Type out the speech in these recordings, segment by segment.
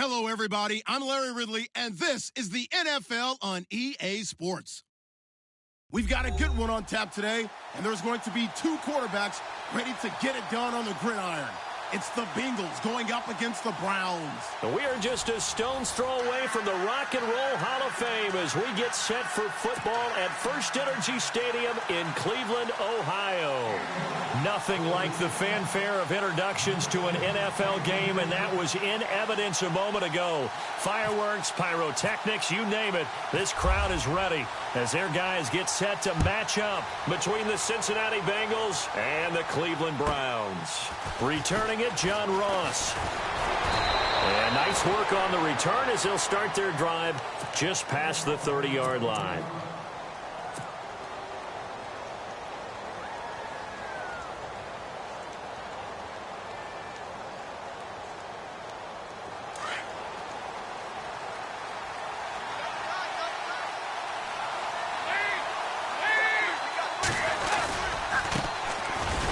Hello, everybody. I'm Larry Ridley, and this is the NFL on EA Sports. We've got a good one on tap today, and there's going to be two quarterbacks ready to get it done on the gridiron. It's the Bengals going up against the Browns. We are just a stone's throw away from the Rock and Roll Hall of Fame as we get set for football at First Energy Stadium in Cleveland, Ohio. Nothing like the fanfare of introductions to an NFL game, and that was in evidence a moment ago. Fireworks, pyrotechnics, you name it. This crowd is ready as their guys get set to match up between the Cincinnati Bengals and the Cleveland Browns. Returning it, John Ross. And nice work on the return as they'll start their drive just past the 30-yard line.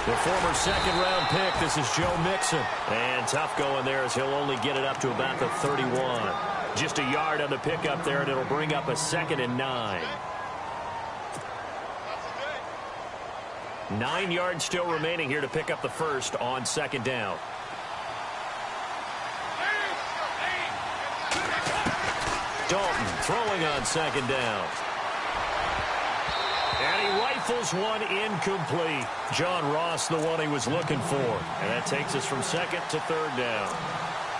The former second-round pick, this is Joe Mixon. And tough going there as he'll only get it up to about the 31. Just a yard on the pickup there, and it'll bring up a 2nd and 9. 9 yards still remaining here to pick up the first on 2nd down. Dalton throwing on 2nd down. And he rifles one incomplete. John Ross, the one he was looking for. And that takes us from 2nd to 3rd down.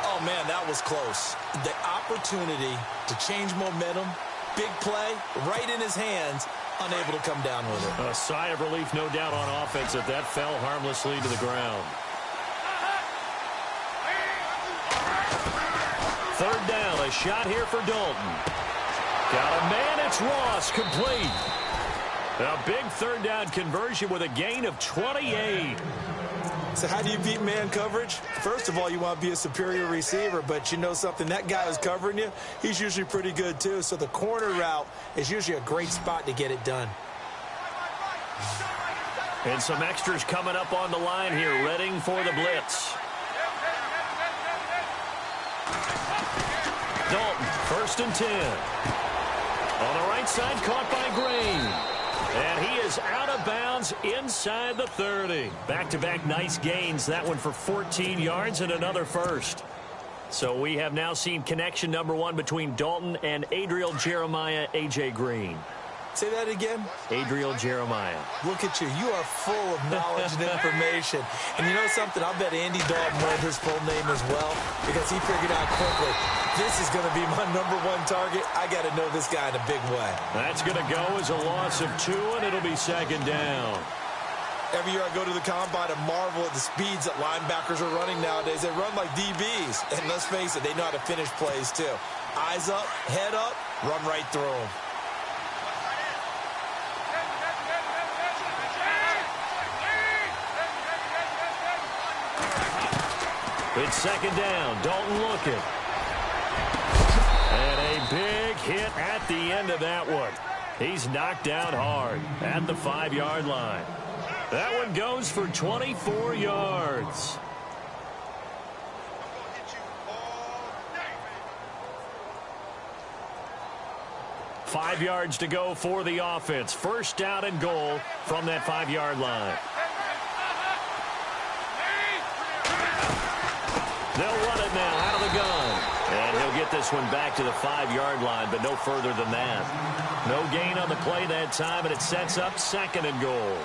Oh, man, that was close. The opportunity to change momentum, big play, right in his hands, unable to come down with it. A sigh of relief, no doubt, on offense that fell harmlessly to the ground. 3rd down, a shot here for Dalton. Got a man, it's Ross, complete. A big 3rd down conversion with a gain of 28. So how do you beat man coverage? First of all, you want to be a superior receiver, but you know something, that guy who's covering you, he's usually pretty good too. So the corner route is usually a great spot to get it done. And some extras coming up on the line here, readying for the blitz. Dalton, 1st and 10. On the right side, caught by Green. And he is out of bounds inside the 30. Back-to-back nice gains. That one for 14 yards and another first. So we have now seen connection number 1 between Dalton and Adriel Jeremiah, A.J. Green. Say that again? Adriel Jeremiah. Look at you. You are full of knowledge and information. And you know something? I bet Andy Dalton learned his full name as well because he figured out quickly, this is going to be my number 1 target. I got to know this guy in a big way. That's going to go as a loss of 2, and it'll be 2nd down. Every year I go to the combine and marvel at the speeds that linebackers are running nowadays. They run like DBs. And let's face it, they know how to finish plays too. Eyes up, head up, run right through them. It's 2nd down. Dalton looking. And a big hit at the end of that one. He's knocked down hard at the 5-yard line. That one goes for 24 yards. Five yards to go for the offense. 1st down and goal from that 5-yard line. They'll run it now out of the gun. And he'll get this one back to the 5-yard line, but no further than that. No gain on the play that time, and it sets up 2nd and goal.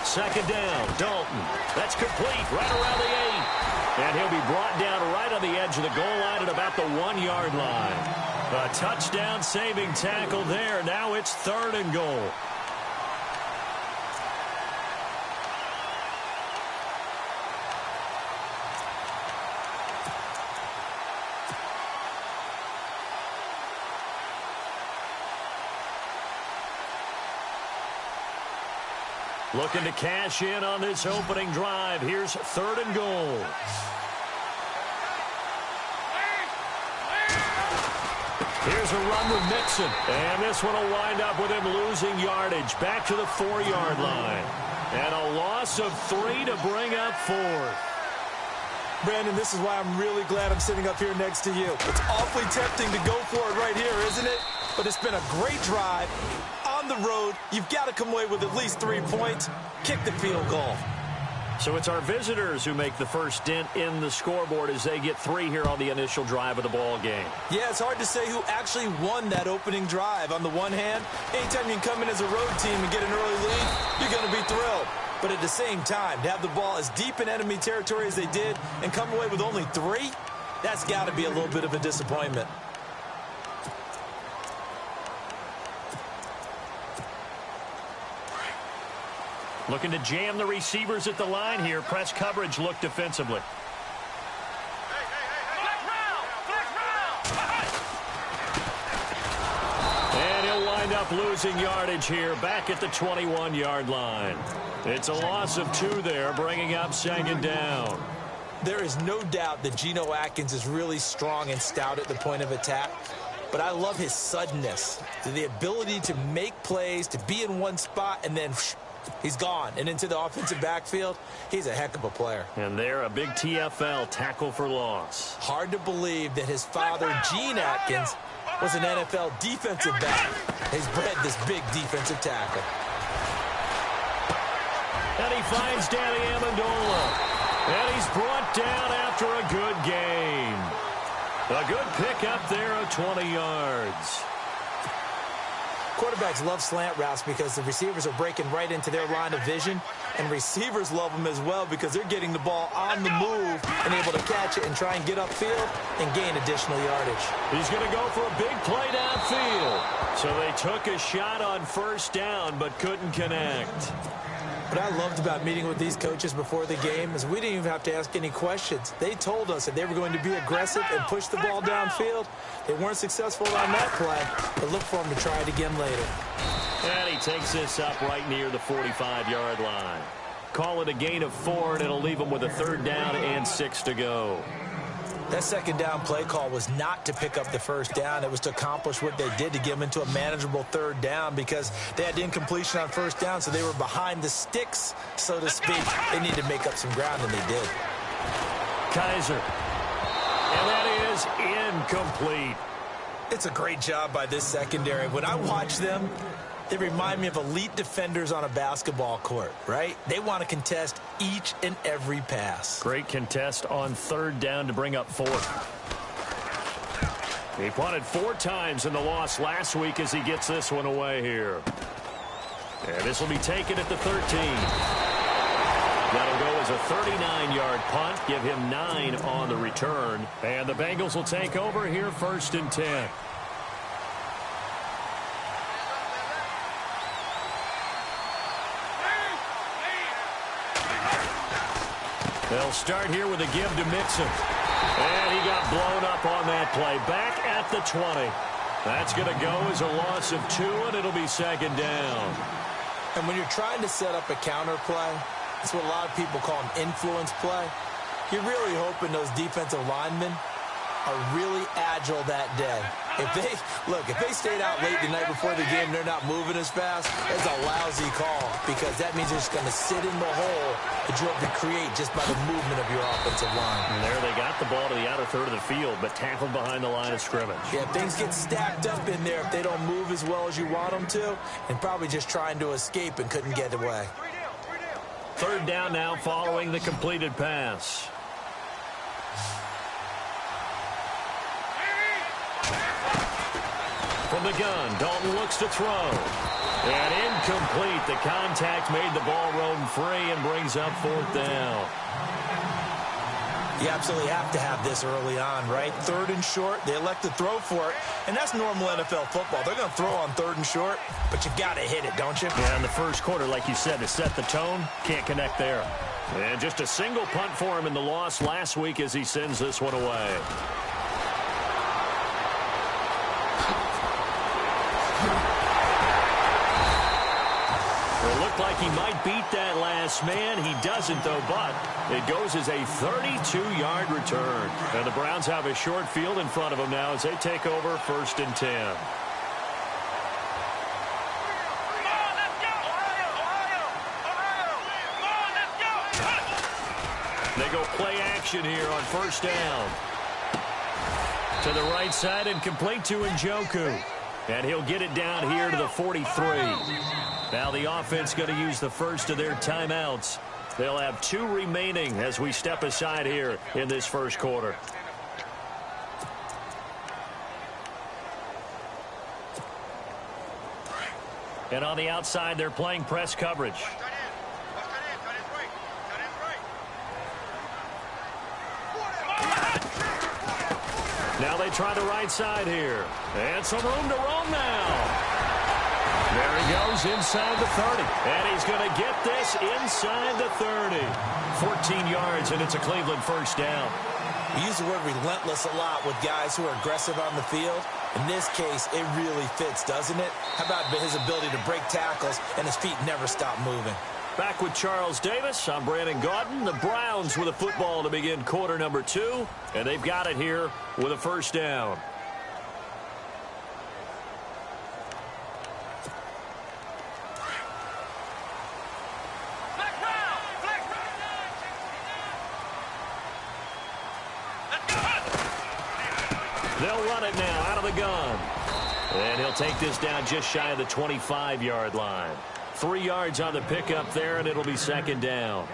Second down, Dalton. That's complete right around the 8. And he'll be brought down right on the edge of the goal line at about the 1-yard line. A touchdown-saving tackle there. Now it's 3rd and goal. Looking to cash in on this opening drive. Here's 3rd and goal. has a run with Mixon. And this one will wind up with him losing yardage back to the 4-yard line. And a loss of 3 to bring up 4. Brandon, this is why I'm really glad I'm sitting up here next to you. It's awfully tempting to go for it right here, isn't it? But it's been a great drive. On the road, you've got to come away with at least 3 points. Kick the field goal. So it's our visitors who make the first dent in the scoreboard as they get 3 here on the initial drive of the ball game. Yeah, it's hard to say who actually won that opening drive. On the one hand, anytime you can come in as a road team and get an early lead, you're going to be thrilled. But at the same time, to have the ball as deep in enemy territory as they did and come away with only 3, that's got to be a little bit of a disappointment. Looking to jam the receivers at the line here. Press coverage look defensively. And he'll wind up losing yardage here back at the 21-yard line. It's a loss of 2 there, bringing up 2nd down. There is no doubt that Geno Atkins is really strong and stout at the point of attack. But I love his suddenness, the ability to make plays, to be in one spot, and then he's gone and into the offensive backfield. He's a heck of a player. And there, a big TFL, tackle for loss. Hard to believe that his father, Gene Atkins, was an NFL defensive back. He's bred this big defensive tackle. And he finds Danny Amendola. And he's brought down after a good gain. A good pickup there of 20 yards. Quarterbacks love slant routes because the receivers are breaking right into their line of vision, and receivers love them as well because they're getting the ball on the move and able to catch it and try and get upfield and gain additional yardage. He's going to go for a big play downfield. So they took a shot on first down but couldn't connect. What I loved about meeting with these coaches before the game is we didn't even have to ask any questions. They told us that they were going to be aggressive and push the ball downfield. They weren't successful on that play, but look for them to try it again later. And he takes this up right near the 45-yard line. Call it a gain of 4, and it'll leave them with a 3rd down and 6 to go. That 2nd down play call was not to pick up the 1st down. It was to accomplish what they did, to get them into a manageable 3rd down because they had incompletion on 1st down, so they were behind the sticks, so to speak. They needed to make up some ground, and they did. Kaiser. And that is incomplete. It's a great job by this secondary. When I watch them, they remind me of elite defenders on a basketball court, right? They want to contest each and every pass. Great contest on 3rd down to bring up 4th. He punted 4 times in the loss last week as he gets this one away here. And this will be taken at the 13. That'll go as a 39-yard punt, give him 9 on the return. And the Bengals will take over here 1st and 10. They'll start here with a give to Mixon. And he got blown up on that play. Back at the 20. That's going to go as a loss of 2, and it'll be 2nd down. And when you're trying to set up a counter play, that's what a lot of people call an influence play. You're really hoping those defensive linemen are really agile that day. If they stayed out late the night before the game, they're not moving as fast, it's a lousy call because that means they're just going to sit in the hole that you have to create just by the movement of your offensive line. And there they got the ball to the outer third of the field, but tackled behind the line of scrimmage. Yeah, things get stacked up in there if they don't move as well as you want them to, and probably just trying to escape and couldn't get away. 3rd down now following the completed pass. From the gun, Dalton looks to throw. And incomplete. The contact made the ball roam free and brings up 4th down. You absolutely have to have this early on, right? 3rd and short, they elect to throw for it, and that's normal NFL football. They're going to throw on 3rd and short, but you've got to hit it, don't you? Yeah, in the first quarter, like you said, to set the tone, can't connect there. And just a single punt for him in the loss last week as he sends this one away. looked like he might beat that last man. He doesn't, though, but it goes as a 32-yard return. And the Browns have a short field in front of them now as they take over 1st and 10. They go play action here on 1st down. To the right side and complete to Njoku. And he'll get it down here to the 43. Now the offense going to use the first of their timeouts. They'll have 2 remaining as we step aside here in this first quarter. And on the outside, they're playing press coverage. Now they try the right side here. And some room to roam now. There he goes inside the 30. And he's going to get this inside the 30. 14 yards, and it's a Cleveland 1st down. We use the word relentless a lot with guys who are aggressive on the field. In this case, it really fits, doesn't it? How about his ability to break tackles and his feet never stop moving? Back with Charles Davis. I'm Brandon Gaudin. The Browns with a football to begin quarter number 2. And they've got it here with a 1st down. They'll run it now out of the gun. And he'll take this down just shy of the 25-yard line. 3 yards on the pickup there, and it'll be 2nd down.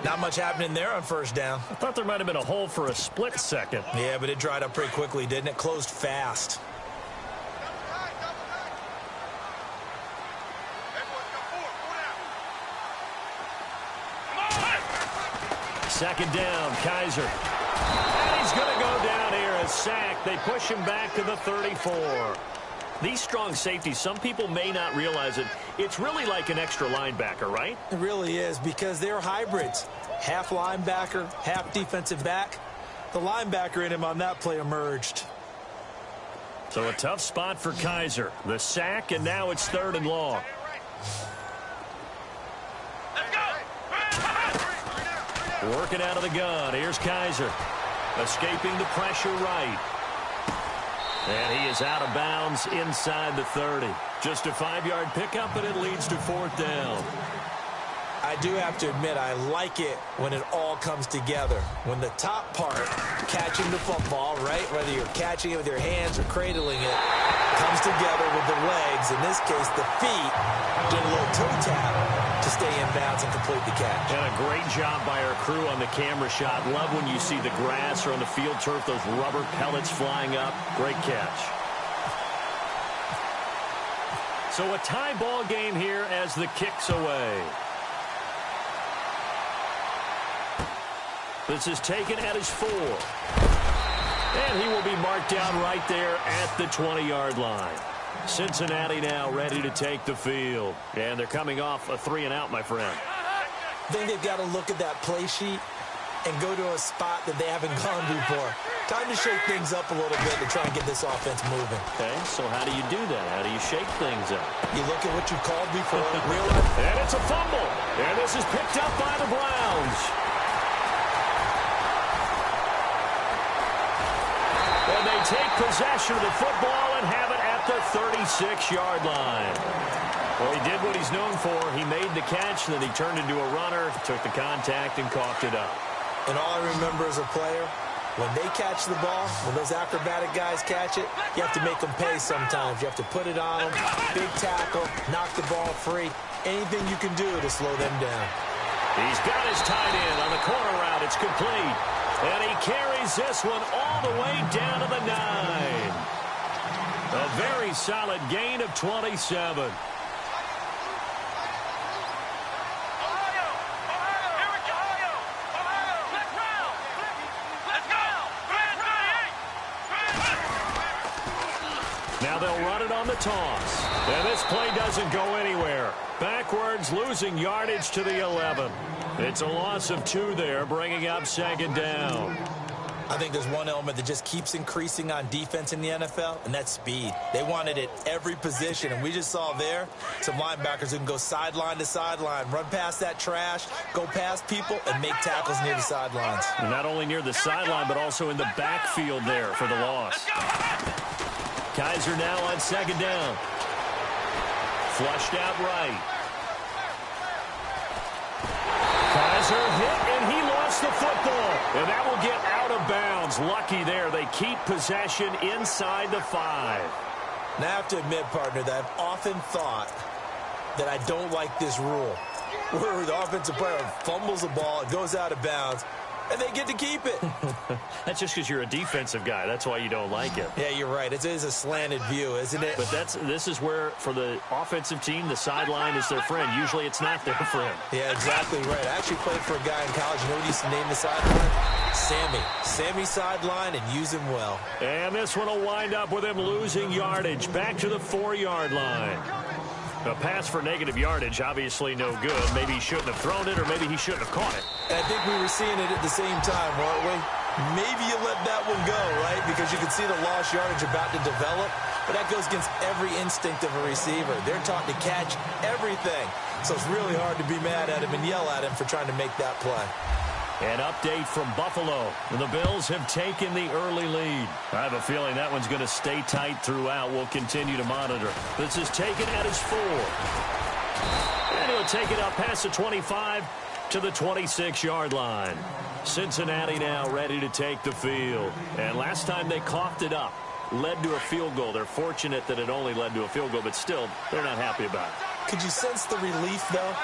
Not much happening there on 1st down. I thought there might have been a hole for a split second. Yeah, but it dried up pretty quickly, didn't it? Closed fast. Second down, Kaiser. And he's going to go down here, a sack. They push him back to the 34. These strong safeties, some people may not realize it. It's really like an extra linebacker, right? It really is, because they're hybrids. Half linebacker, half defensive back. The linebacker in him on that play emerged. So a tough spot for Kaiser. The sack, and now it's 3rd and long. Working out of the gun. Here's Kaiser. Escaping the pressure right. And he is out of bounds inside the 30. Just a 5-yard pickup, and it leads to 4th down. I do have to admit, I like it when it all comes together. When the top part, catching the football, right, whether you're catching it with your hands or cradling it, comes together with the legs. In this case, the feet, doing a little toe tap to stay in bounds and complete the catch. And a great job by our crew on the camera shot. Love when you see the grass or on the field turf, those rubber pellets flying up. Great catch. So a tie ball game here as the kick's away. This is taken at his 4. And he will be marked down right there at the 20-yard line. Cincinnati now ready to take the field. And they're coming off a 3-and-out, my friend. I think they've got to look at that play sheet and go to a spot that they haven't gone before. Time to shake things up a little bit to try and get this offense moving. Okay, so how do you do that? How do you shake things up? You look at what you called before. Realize. And it's a fumble. And this is picked up by the Browns. And they take possession of the football and have it at the 36-yard line. Well, he did what he's known for. He made the catch, then he turned into a runner, took the contact, and coughed it up. And all I remember as a player, when they catch the ball, when those acrobatic guys catch it, you have to make them pay sometimes. You have to put it on them, big tackle, knock the ball free. Anything you can do to slow them down. He's got his tight end on the corner route. It's complete. And he carries this one all the way down to the 9. A very solid gain of 27. Now they'll run it on the toss. And this play doesn't go anywhere. Backwards, losing yardage to the 11. It's a loss of 2 there, bringing up 2nd down. I think there's one element that just keeps increasing on defense in the NFL, and that's speed. They want it at every position, and we just saw there some linebackers who can go sideline to sideline, run past that trash, go past people, and make tackles near the sidelines. And not only near the sideline, but also in the backfield there for the loss. Kaiser now on second down. Flushed out right. Kaiser hit, and he lost the football. And that will get out of bounds. Lucky there. They keep possession inside the 5. Now, I have to admit, partner, that I've often thought that I don't like this rule, where the offensive player fumbles the ball, it goes out of bounds, and they get to keep it. That's just because you're a defensive guy. That's why you don't like it. Yeah, you're right. It is a slanted view, isn't it? But this is where, for the offensive team, the sideline is their friend. Usually it's not their friend. Yeah, exactly right. I actually played for a guy in college. You know what he used to name the sideline? Sammy. Sammy sideline, and use him well. And this one will wind up with him losing yardage. Back to the 4-yard line. A pass for negative yardage, obviously no good. Maybe he shouldn't have thrown it, or maybe he shouldn't have caught it. And I think we were seeing it at the same time, weren't we? Maybe you let that one go, right? Because you can see the lost yardage about to develop. But that goes against every instinct of a receiver. They're taught to catch everything. So it's really hard to be mad at him and yell at him for trying to make that play. An update from Buffalo. The Bills have taken the early lead. I have a feeling that one's going to stay tight throughout. We'll continue to monitor. This is taken at his 4. And he'll take it up past the 25 to the 26-yard line. Cincinnati now ready to take the field. And last time they coughed it up, led to a field goal. They're fortunate that it only led to a field goal, but still, they're not happy about it. Could you sense the relief, though,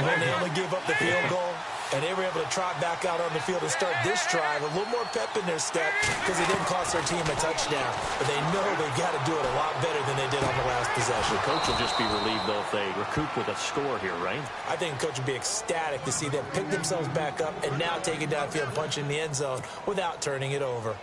when they only gave up the field goal? And they were able to trot back out on the field and start this drive. A little more pep in their step because they didn't cost their team a touchdown. But they know they've got to do it a lot better than they did on the last possession. The coach will just be relieved, though, if they recoup with a score here, right? I think the coach would be ecstatic to see them pick themselves back up and now take it downfield and punch in the end zone without turning it over.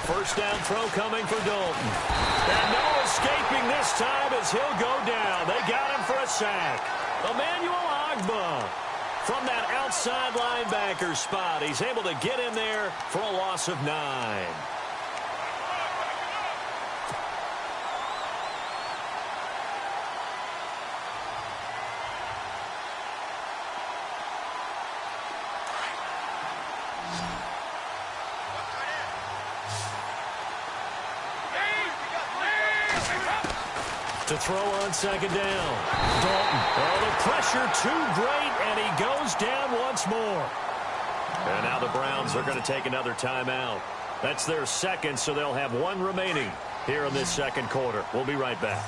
First down throw coming for Dalton. And no escaping this time as he'll go down. They got him for a sack. Emmanuel Ogbah from that outside linebacker spot. He's able to get in there for a loss of 9. To throw on second down. Dalton. Oh, the pressure too great, and he goes down once more. And now the Browns are going to take another timeout. That's their second, so they'll have one remaining here in this second quarter. We'll be right back.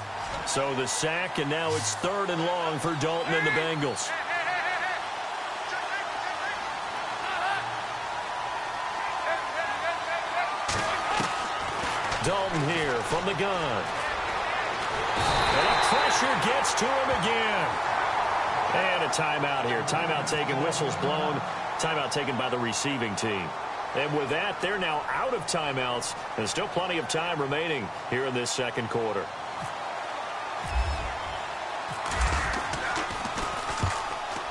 So the sack, and now it's 3rd and long for Dalton and the Bengals. Dalton here from the gun. And the pressure gets to him again. And a timeout here. Timeout taken, whistles blown. Timeout taken by the receiving team. And with that, they're now out of timeouts. There's still plenty of time remaining here in this second quarter.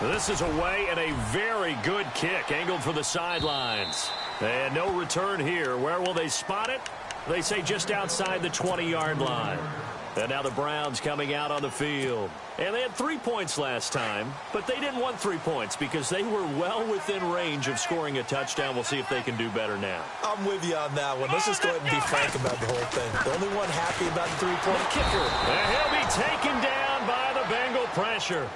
This is away and a very good kick angled for the sidelines. And no return here. Where will they spot it? They say just outside the 20-yard line. And now the Browns coming out on the field. And they had 3 points last time, but they didn't want 3 points because they were well within range of scoring a touchdown. We'll see if they can do better now. I'm with you on that one. Let's just go ahead and be frank about the whole thing. The only one happy about the 3-point kicker. And he'll be taken down by the Bengal pressure.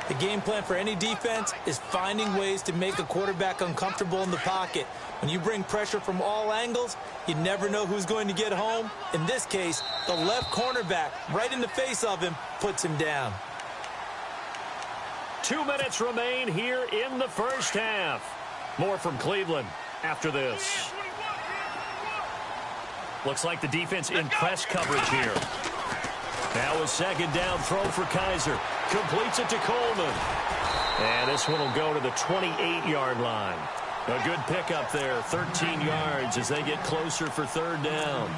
The game plan for any defense is finding ways to make a quarterback uncomfortable in the pocket. When you bring pressure from all angles, you never know who's going to get home. In this case, the left cornerback, right in the face of him, puts him down. 2 minutes remain here in the first half. More from Cleveland after this. Looks like the defense in press coverage here. Now a second down throw for Kaiser. Completes it to Coleman. And this one will go to the 28-yard line. A good pickup there, 13 yards as they get closer for third down.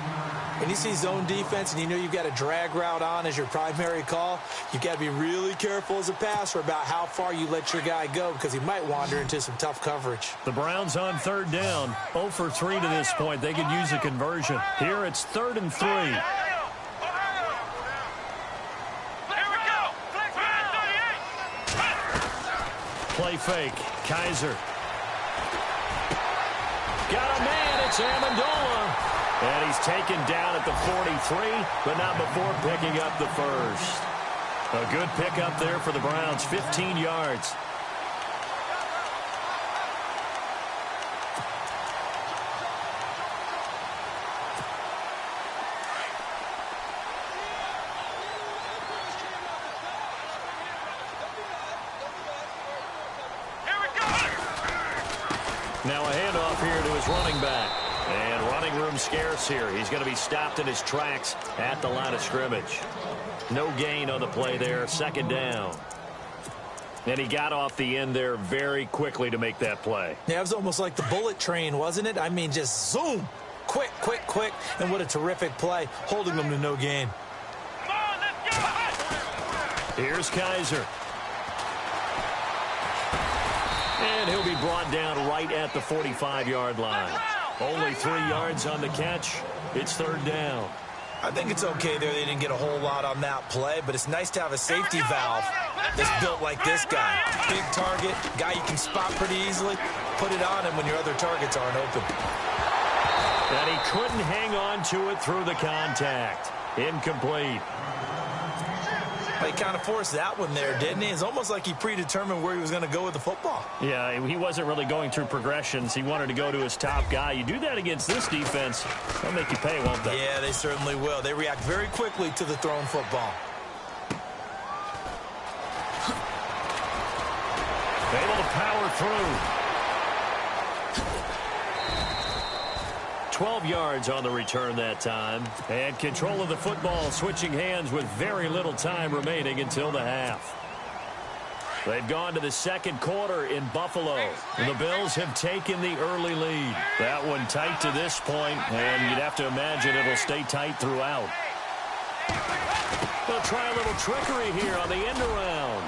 When you see zone defense and you know you've got a drag route on as your primary call, you've got to be really careful as a passer about how far you let your guy go because he might wander into some tough coverage. The Browns on third down, 0 for 3 to this point. They could use a conversion. Here it's 3rd and 3. Play fake. Kaiser. Got a man. It's Amendola. And he's taken down at the 43, but not before picking up the first. A good pickup there for the Browns, 15 yards. Now a handoff here to his running back. And running room scarce here. He's going to be stopped in his tracks at the line of scrimmage. No gain on the play there. 2nd down. And he got off the end there very quickly to make that play. Yeah, it was almost like the bullet train, wasn't it? I mean, just zoom. Quick, quick, quick. And what a terrific play, holding them to no gain. Here's Kaiser. And he'll be brought down right at the 45-yard line. Only 3 yards on the catch. It's 3rd down. I think it's okay there. They didn't get a whole lot on that play, but it's nice to have a safety valve that's built like this guy. Big target, guy you can spot pretty easily. Put it on him when your other targets aren't open. And he couldn't hang on to it through the contact. Incomplete. He kind of forced that one there, didn't he? It's almost like he predetermined where he was going to go with the football. Yeah, he wasn't really going through progressions. He wanted to go to his top guy. You do that against this defense, they'll make you pay, won't they? Yeah, they certainly will. They react very quickly to the thrown football. Able to power through. 12 yards on the return that time. And control of the football, switching hands with very little time remaining until the half. They've gone to the 2nd quarter in Buffalo. The Bills have taken the early lead. That one tight to this point, and you'd have to imagine it'll stay tight throughout. They'll try a little trickery here on the end around.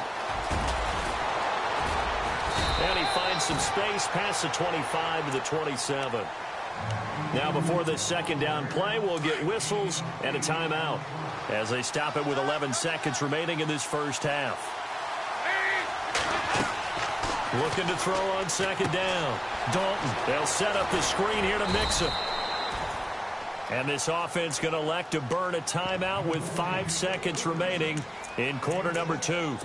And he finds some space past the 25 to the 27. Now before this 2nd down play, we'll get whistles and a timeout as they stop it with 11 seconds remaining in this first half. Looking to throw on 2nd down. Dalton. They'll set up the screen here to mix it. And this offense going to elect to burn a timeout with 5 seconds remaining in quarter number 2.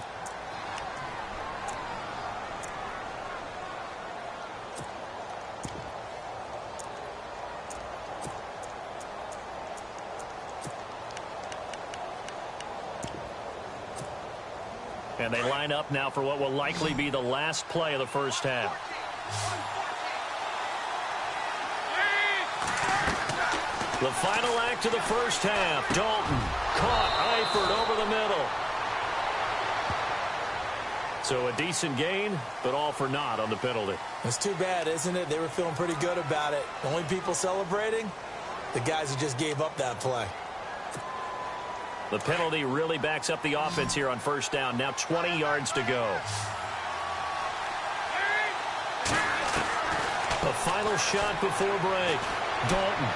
And they line up now for what will likely be the last play of the first half. The final act of the first half. Dalton caught Eifert over the middle. So a decent gain, but all for naught on the penalty. It's too bad, isn't it? They were feeling pretty good about it. The only people celebrating, the guys who just gave up that play. The penalty really backs up the offense here on first down. Now 20 yards to go. A final shot before break. Dalton.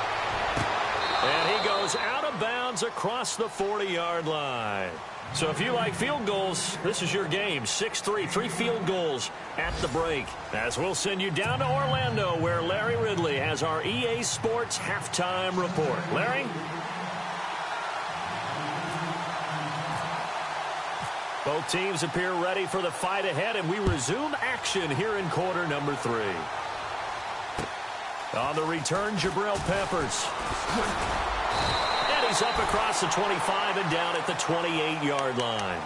And he goes out of bounds across the 40-yard line. So if you like field goals, this is your game. 6-3, 3 field goals at the break. As we'll send you down to Orlando, where Larry Ridley has our EA Sports halftime report. Larry? Both teams appear ready for the fight ahead, and we resume action here in quarter number 3. On the return, Jabril Peppers. And he's up across the 25 and down at the 28-yard line.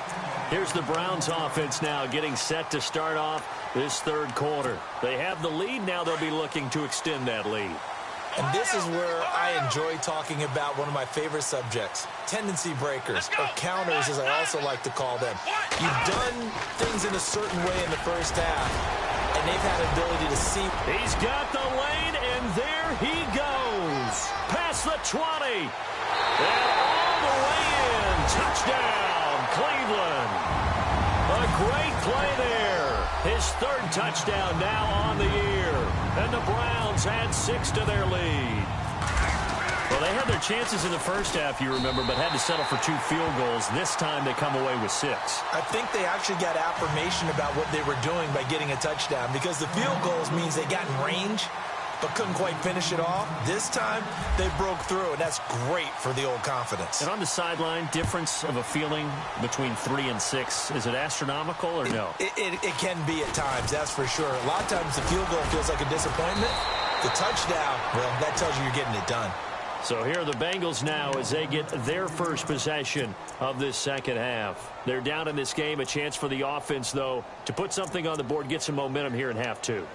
Here's the Browns offense now getting set to start off this third quarter. They have the lead. Now they'll be looking to extend that lead. And this is where I enjoy talking about one of my favorite subjects, tendency breakers, or counters as I also like to call them. You've done things in a certain way in the first half, and they've had an ability to see. He's got the lane, and there he goes. Past the 20. And all the way in. Touchdown, Cleveland. A great play there. His third touchdown now on the year. And the Browns add 6 to their lead. Well, they had their chances in the first half, you remember, but had to settle for 2 field goals. This time they come away with 6. I think they actually got affirmation about what they were doing by getting a touchdown, because the field goals means they got in range but couldn't quite finish it off. This time they broke through, and that's great for the old confidence. And on the sideline, difference of a feeling between 3 and 6, is it astronomical or no? It can be at times, that's for sure. A lot of times the field goal feels like a disappointment. The touchdown, well, that tells you you're getting it done. So here are the Bengals now as they get their first possession of this second half. They're down in this game. A chance for the offense, though, to put something on the board, get some momentum here in half 2.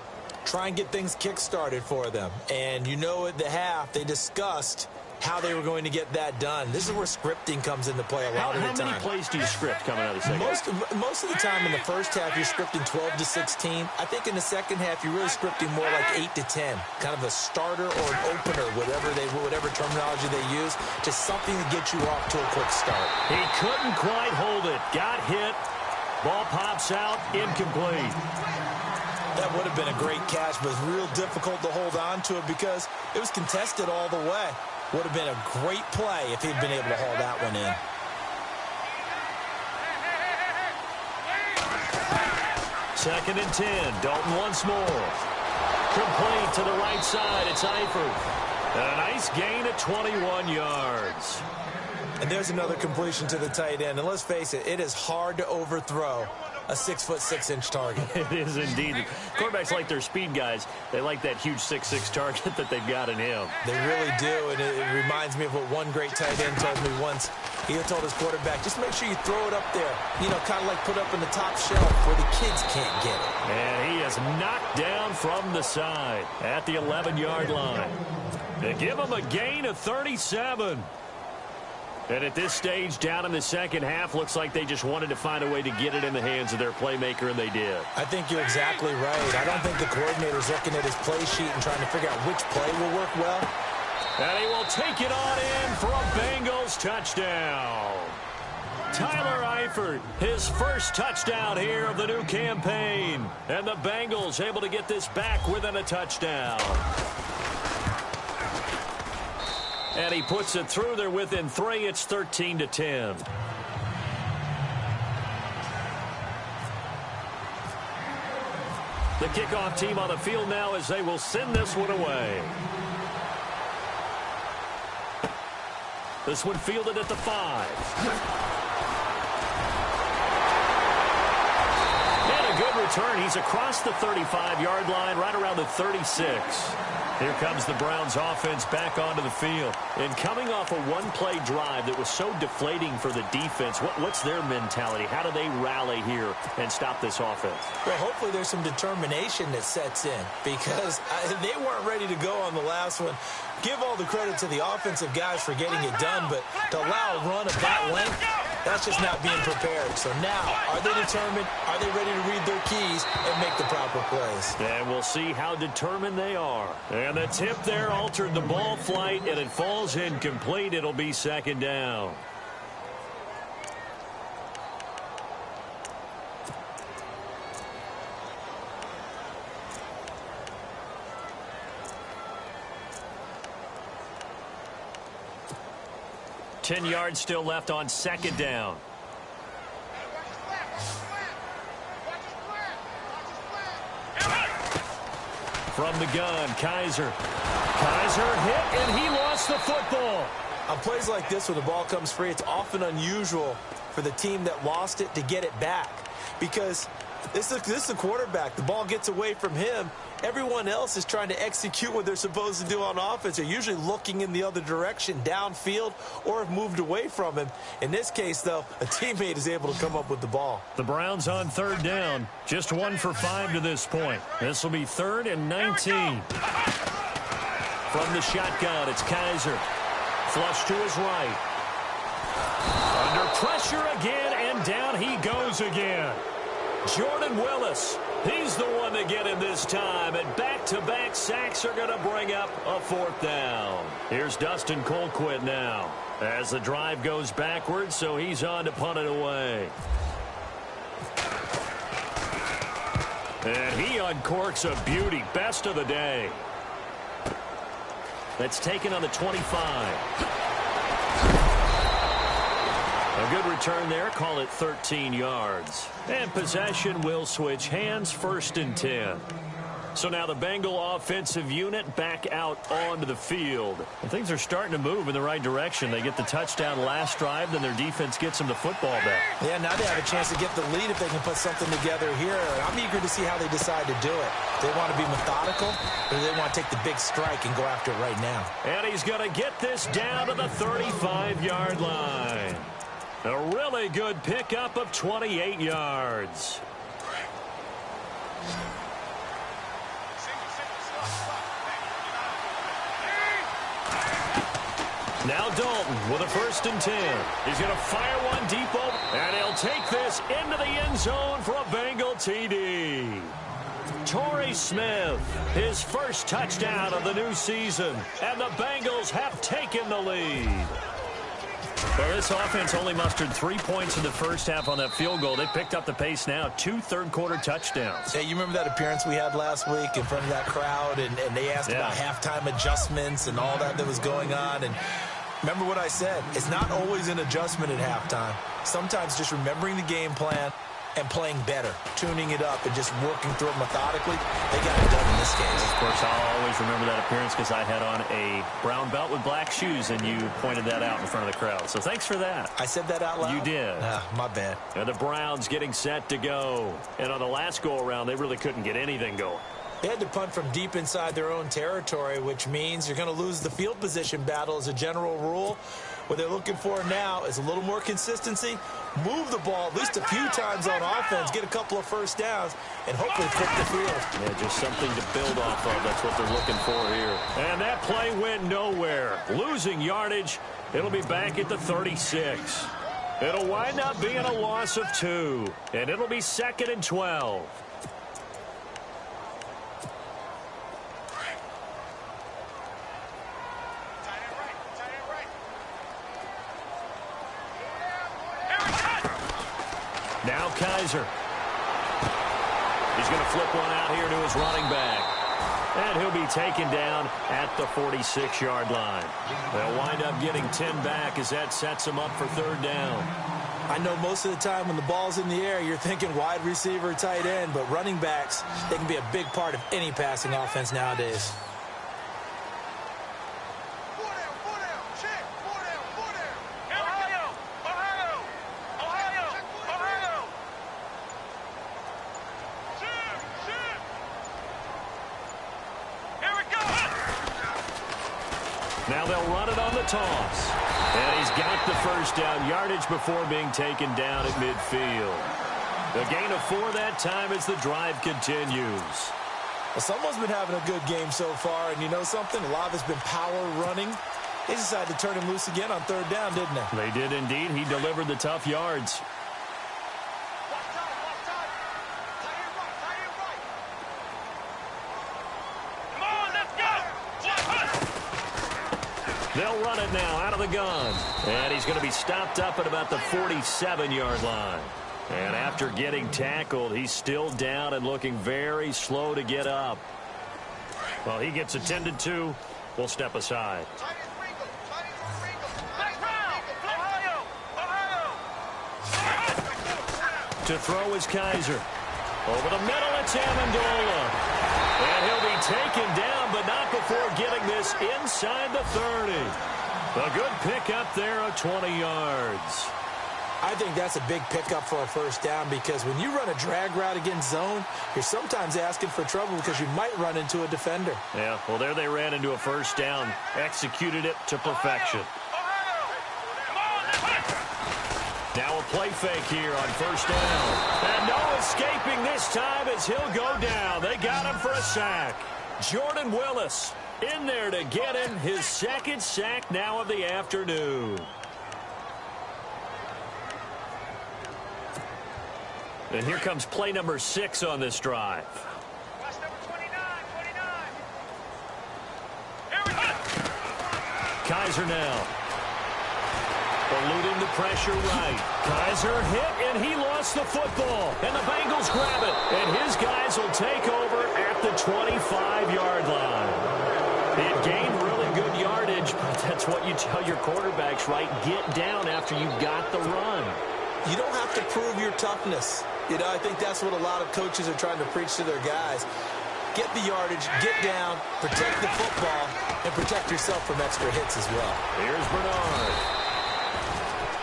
Try and get things kick-started for them. And you know at the half, they discussed how they were going to get that done. This is where scripting comes into play a lot of the time. How many plays do you script coming out of the second half? Most of the time in the first half, you're scripting 12 to 16. I think in the second half, you're really scripting more like 8 to 10. Kind of a starter or an opener, whatever terminology they use. Just something to get you off to a quick start. He couldn't quite hold it. Got hit. Ball pops out. Incomplete. That would have been a great catch, but it's real difficult to hold on to it because it was contested all the way. Would have been a great play if he'd been able to haul that one in. Second and 10. Dalton once more. Complete to the right side. It's Eifert. A nice gain of 21 yards. And there's another completion to the tight end. And let's face it, it is hard to overthrow a 6'6" target. It is indeed. Quarterbacks like their speed guys. They like that huge 6'6" target that they've got in him. They really do, and it reminds me of what one great tight end told me once. He told his quarterback, just make sure you throw it up there. You know, kind of like put up in the top shelf where the kids can't get it. And he is knocked down from the side at the 11-yard line. They give him a gain of 37. And at this stage, down in the second half, looks like they just wanted to find a way to get it in the hands of their playmaker, and they did. I think you're exactly right. I don't think the coordinator's looking at his play sheet and trying to figure out which play will work well. And he will take it on in for a Bengals touchdown. Tyler Eifert, his first touchdown here of the new campaign. And the Bengals able to get this back within a touchdown. And he puts it through. They're within 3. It's 13-10. The kickoff team on the field now as they will send this one away. This one fielded at the 5. And a good return. He's across the 35-yard line, right around the 36. Here comes the Browns offense back onto the field. And coming off a one-play drive that was so deflating for the defense, what's their mentality? How do they rally here and stop this offense? Well, hopefully there's some determination that sets in because they weren't ready to go on the last one. Give all the credit to the offensive guys for getting it done, but to allow a run of that length, that's just not being prepared. So now, are they determined? Are they ready to read their keys and make the proper plays? And we'll see how determined they are. And the tip there altered the ball flight, and it falls incomplete. It'll be second down. Ten yards still left on second down. From the gun, Kaiser. Kaiser hit, and he lost the football. On plays like this where the ball comes free, it's often unusual for the team that lost it to get it back. Because this is a quarterback. The ball gets away from him. Everyone else is trying to execute what they're supposed to do on offense. They're usually looking in the other direction, downfield, or have moved away from him. In this case, though, a teammate is able to come up with the ball. The Browns on third down. Just 1 for 5 to this point. This will be 3rd and 19. From the shotgun, it's Kaiser. Flush to his right. Under pressure again, and down he goes again. Jordan Willis, he's the one to get him this time, and back-to-back sacks are going to bring up a 4th down. Here's Dustin Colquitt now as the drive goes backwards, so he's on to punt it away. And he uncorks a beauty, best of the day. That's taken on the 25. A good return there. Call it 13 yards. And possession will switch hands, 1st and 10. So now the Bengal offensive unit back out onto the field. And things are starting to move in the right direction. They get the touchdown last drive, then their defense gets them the football back. Yeah, now they have a chance to get the lead if they can put something together here. I'm eager to see how they decide to do it. They want to be methodical, or they want to take the big strike and go after it right now. And he's going to get this down to the 35-yard line. A really good pickup of 28 yards. Now Dalton with a 1st and 10. He's going to fire one deep over, and he'll take this into the end zone for a Bengal TD. Torrey Smith, his first touchdown of the new season, and the Bengals have taken the lead. Well, this offense only mustered 3 points in the first half on that field goal. They picked up the pace now. 2 third-quarter touchdowns. Hey, you remember that appearance we had last week in front of that crowd, and they asked about halftime adjustments and all that was going on. And remember what I said. It's not always an adjustment at halftime. Sometimes just remembering the game plan and playing better, tuning it up and just working through it methodically. They got it done in this case. Of course, I'll always remember that appearance because I had on a brown belt with black shoes, and you pointed that out in front of the crowd. So thanks for that. I said that out loud? You did. My bad. And the Browns getting set to go. And on the last go-around, they really couldn't get anything going. They had to punt from deep inside their own territory, which means you're going to lose the field position battle as a general rule. What they're looking for now is a little more consistency, move the ball at least a few times on offense, get a couple of 1st downs, and hopefully flip the field. Yeah, just something to build off of. That's what they're looking for here. And that play went nowhere. Losing yardage. It'll be back at the 36. It'll wind up being a loss of 2, and it'll be 2nd and 12. Now Kaiser. He's going to flip one out here to his running back. And he'll be taken down at the 46-yard line. They'll wind up getting 10 back as that sets them up for 3rd down. I know most of the time when the ball's in the air, you're thinking wide receiver, tight end, but running backs, they can be a big part of any passing offense nowadays. Now they'll run it on the toss. And he's got the 1st down yardage before being taken down at midfield. The gain of 4 that time as the drive continues. Well, someone's been having a good game so far, and you know something? A lot of it's been power running. They decided to turn him loose again on 3rd down, didn't they? They did indeed. He delivered the tough yards. They'll run it now out of the gun. And he's going to be stopped up at about the 47-yard line. And after getting tackled, he's still down and looking very slow to get up. Well, he gets attended to. We'll step aside. To throw is Kaiser. Over the middle, it's Amendola. And he'll be taken down, but not before getting this inside the 30. A good pickup there of 20 yards. I think that's a big pickup for a 1st down because when you run a drag route against zone, you're sometimes asking for trouble because you might run into a defender. Yeah, well, there they ran into a 1st down. Executed it to perfection. Now a play fake here on 1st down. And no escaping this time as he'll go down. They got him for a sack. Jordan Willis in there to get him his 2nd sack now of the afternoon. And here comes play number 6 on this drive. Kaiser now. Eluding the pressure right. Kaiser hit, and he lost the football. And the Bengals grab it. And his guys will take over at the 25-yard line. It gained really good yardage, but that's what you tell your quarterbacks, right? Get down after you got the run. You don't have to prove your toughness. You know, I think that's what a lot of coaches are trying to preach to their guys. Get the yardage, get down, protect the football, and protect yourself from extra hits as well. Here's Bernard.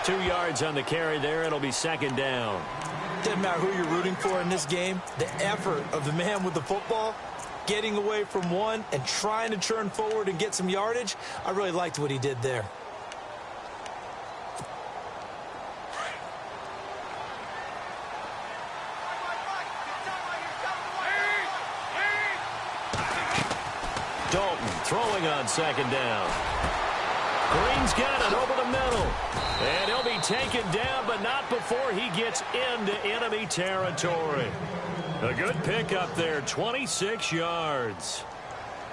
2 yards on the carry there. It'll be second down. Doesn't matter who you're rooting for in this game. The effort of the man with the football, getting away from one and trying to turn forward and get some yardage, I really liked what he did there. Dalton throwing on second down. Green's got it over the middle. And he'll be taken down, but not before he gets into enemy territory. A good pickup there, 26 yards.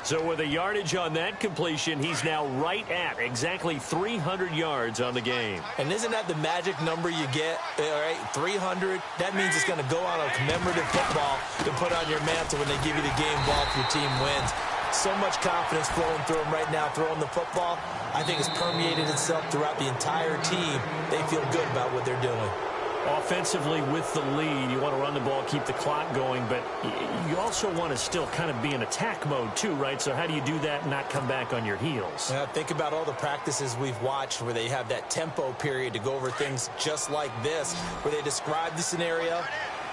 So with a yardage on that completion, he's now right at exactly 300 yards on the game. And isn't that the magic number you get, all right, 300? That means it's going to go on a commemorative football to put on your mantle when they give you the game ball if your team wins. So much confidence flowing through him right now, throwing the football. I think it's permeated itself throughout the entire team. They feel good about what they're doing. Offensively, with the lead, you want to run the ball, keep the clock going, but you also want to still kind of be in attack mode too, right? So how do you do that and not come back on your heels? Yeah, think about all the practices we've watched where they have that tempo period to go over things just like this, where they describe the scenario,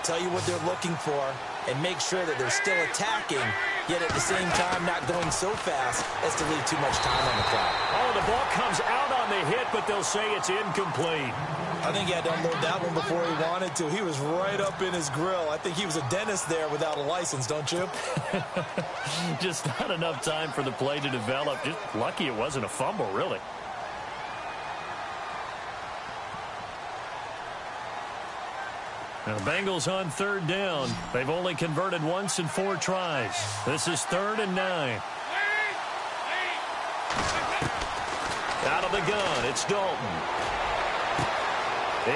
tell you what they're looking for, and make sure that they're still attacking, yet at the same time not going so fast as to leave too much time on the clock. Oh, the ball comes out on the hit, but they'll say it's incomplete. I think he had to unload that one before he wanted to. He was right up in his grill. I think he was a dentist there without a license, don't you? Just not enough time for the play to develop. Just lucky it wasn't a fumble, really. Now the Bengals on third down. They've only converted once in 4 tries. This is 3rd and 9. Out of the gun, it's Dalton.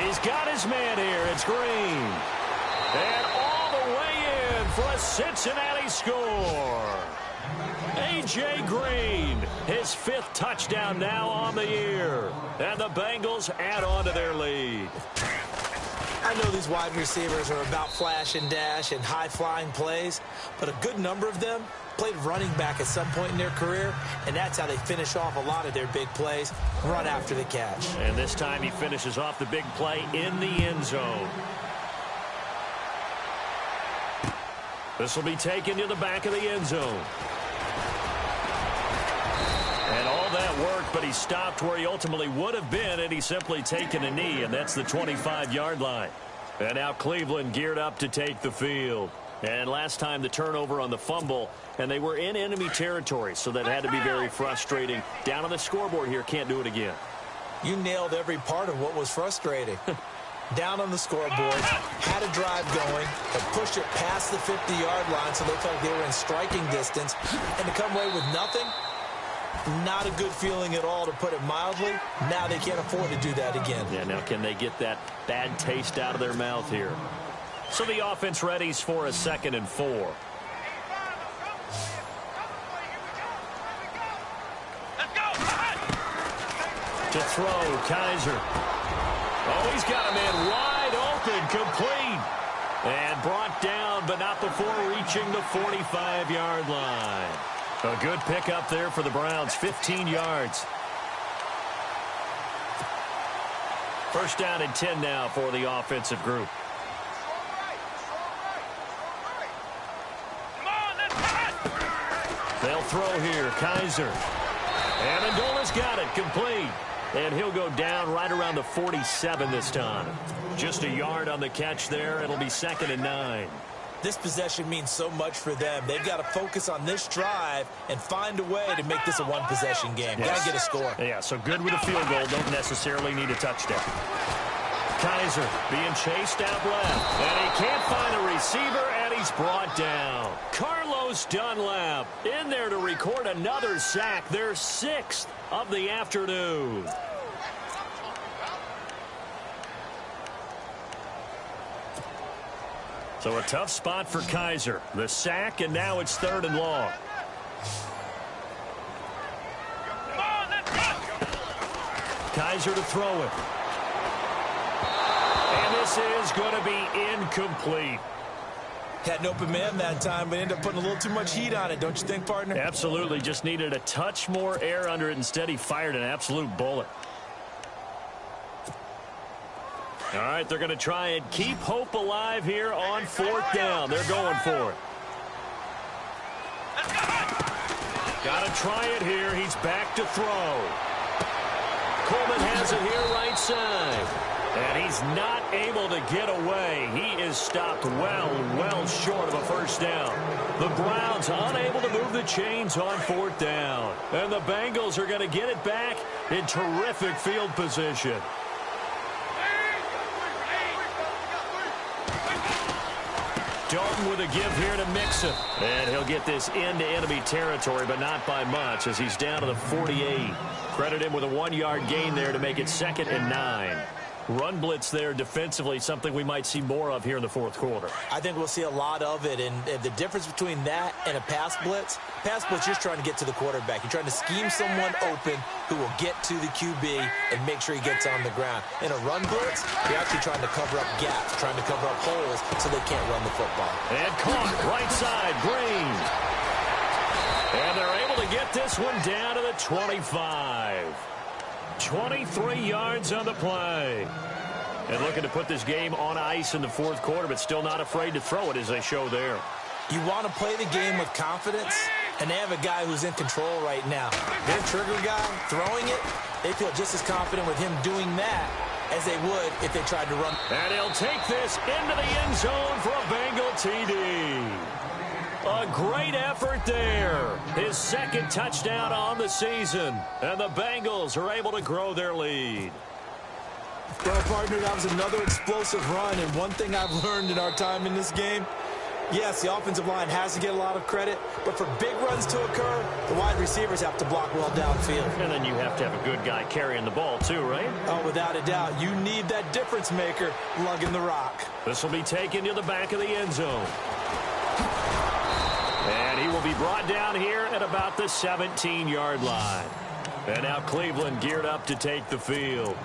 He's got his man here. It's Green. And all the way in for a Cincinnati score. A.J. Green, his 5th touchdown now on the year. And the Bengals add on to their lead. I know these wide receivers are about flash and dash and high-flying plays, but a good number of them played running back at some point in their career, and that's how they finish off a lot of their big plays, run after the catch. And this time he finishes off the big play in the end zone. This will be taken to the back of the end zone. And all that worked, but he stopped where he ultimately would have been, and he's simply taken a knee, and that's the 25-yard line. And now Cleveland geared up to take the field. And last time the turnover on the fumble, and they were in enemy territory, so that had to be very frustrating. Down on the scoreboard here, can't do it again. You nailed every part of what was frustrating. Down on the scoreboard, had a drive going, but pushed it past the 50-yard line so they felt like they were in striking distance, and to come away with nothing, not a good feeling at all, to put it mildly. Now they can't afford to do that again. Yeah, now can they get that bad taste out of their mouth here? So the offense readies for a 2nd and 4. To throw, Kaiser. Oh, he's got a man wide open, complete. And brought down, but not before reaching the 45-yard line. A good pickup there for the Browns, 15 yards. 1st down and 10 now for the offensive group. They'll throw here, Kaiser. Amendola's got it, complete. And he'll go down right around the 47 this time. Just a yard on the catch there. It'll be 2nd and 9. This possession means so much for them. They've got to focus on this drive and find a way to make this a one-possession game. Yes. Got to get a score. Yeah, so good with a field goal. Don't necessarily need a touchdown. Kaiser being chased out left. And he can't find a receiver, and he's brought down. Carlos Dunlap in there to record another sack, their 6th of the afternoon. So a tough spot for Kaiser. The sack, and now it's 3rd and long. Kaiser to throw it. And this is going to be incomplete. Had an open man that time, but ended up putting a little too much heat on it, don't you think, partner? Absolutely. Just needed a touch more air under it. Instead, he fired an absolute bullet. All right, they're going to try and keep hope alive here on 4th down. They're going for it. Got to try it here. He's back to throw. Coleman has it here right side. And he's not able to get away. He is stopped well short of a 1st down. The Browns unable to move the chains on 4th down. And the Bengals are going to get it back in terrific field position. Dalton with a give here to Mixon. And he'll get this into enemy territory, but not by much as he's down to the 48. Credit him with a 1-yard gain there to make it 2nd and 9. Run blitz there defensively, something we might see more of here in the 4th quarter. I think we'll see a lot of it, and the difference between that and a pass blitz, you're just trying to get to the quarterback. You're trying to scheme someone open who will get to the QB and make sure he gets on the ground. In a run blitz, you're actually trying to cover up gaps, trying to cover up holes so they can't run the football. And caught right side, Green. And they're able to get this one down to the 25. 23 yards on the play. And looking to put this game on ice in the 4th quarter, but still not afraid to throw it as they show there. You want to play the game with confidence, and they have a guy who's in control right now. Their trigger guy throwing it, they feel just as confident with him doing that as they would if they tried to run. And he'll take this into the end zone for a Bengal TD. A great effort there. His 2nd touchdown on the season. And the Bengals are able to grow their lead. Well, partner, that was another explosive run. And one thing I've learned in our time in this game, yes, the offensive line has to get a lot of credit. But for big runs to occur, the wide receivers have to block well downfield. And then you have to have a good guy carrying the ball too, right? Oh, without a doubt. You need that difference maker lugging the rock. This will be taken to the back of the end zone. And he will be brought down here at about the 17-yard line. And now Cleveland geared up to take the field.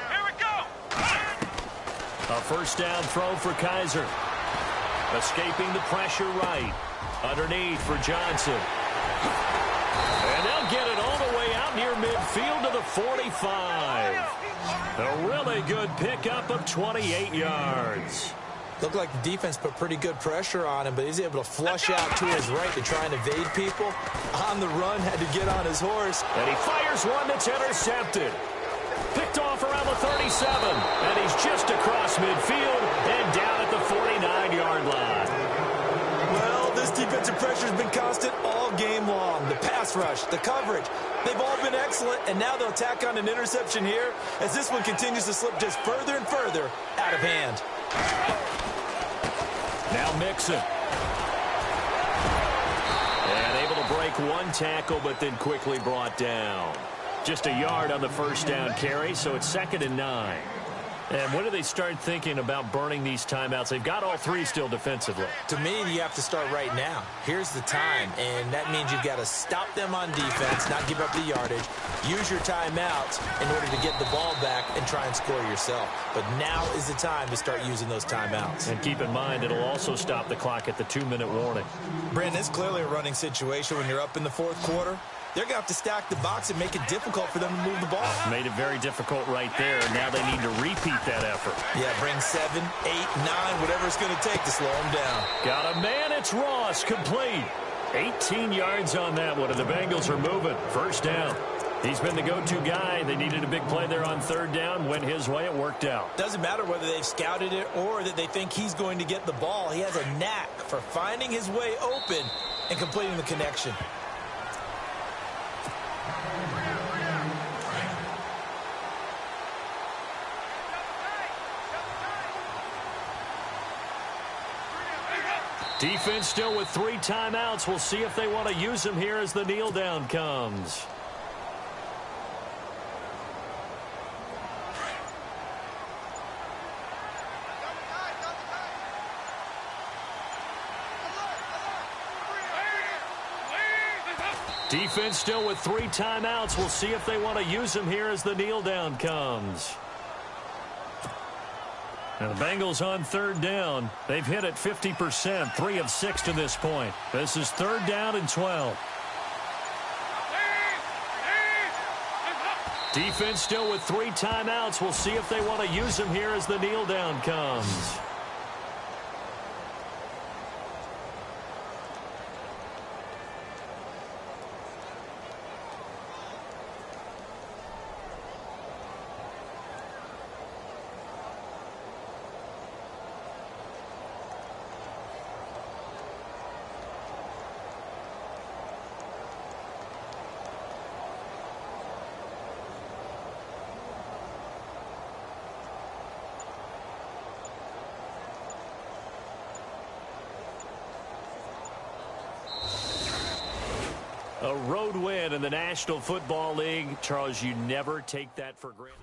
Here we go. A 1st down throw for Kaiser. Escaping the pressure right. Underneath for Johnson. And they'll get it all the way out near midfield to the 45. A really good pickup of 28 yards. Looked like the defense put pretty good pressure on him, but he's able to flush out to his right to try and evade people. On the run, had to get on his horse. And he fires one that's intercepted. Picked off around the 37. And he's just across midfield and down at the 49-yard line. Well, this defensive pressure has been constant all game long. The pass rush, the coverage, they've all been excellent, and now they'll tack on an interception here as this one continues to slip just further and further out of hand. Now Mixon. And able to break one tackle, but then quickly brought down. Just a yard on the 1st down carry, so it's 2nd and 9. And when do they start thinking about burning these timeouts? They've got all 3 still defensively. To me, you have to start right now. Here's the time, and that means you've got to stop them on defense, not give up the yardage, use your timeouts in order to get the ball back and try and score yourself. But now is the time to start using those timeouts. And keep in mind, it'll also stop the clock at the 2-minute warning. Brandon, it's clearly a running situation when you're up in the 4th quarter. They're going to have to stack the box and make it difficult for them to move the ball. Made it very difficult right there. Now they need to repeat that effort. Yeah, bring 7, 8, 9, whatever it's going to take to slow them down. Got a man. It's Ross, complete. 18 yards on that one, and the Bengals are moving. 1st down. He's been the go-to guy. They needed a big play there on third down. Went his way. It worked out. Doesn't matter whether they've scouted it or that they think he's going to get the ball. He has a knack for finding his way open and completing the connection. Defense still with 3 timeouts. We'll see if they want to use them here as the kneel down comes. Defense still with 3 timeouts. We'll see if they want to use them here as the kneel down comes. And the Bengals on third down. They've hit it 50%, 3 of 6 to this point. This is third down and 12. Defense still with 3 timeouts. We'll see if they want to use them here as the kneel down comes. A road win in the National Football League. Charles, you never take that for granted.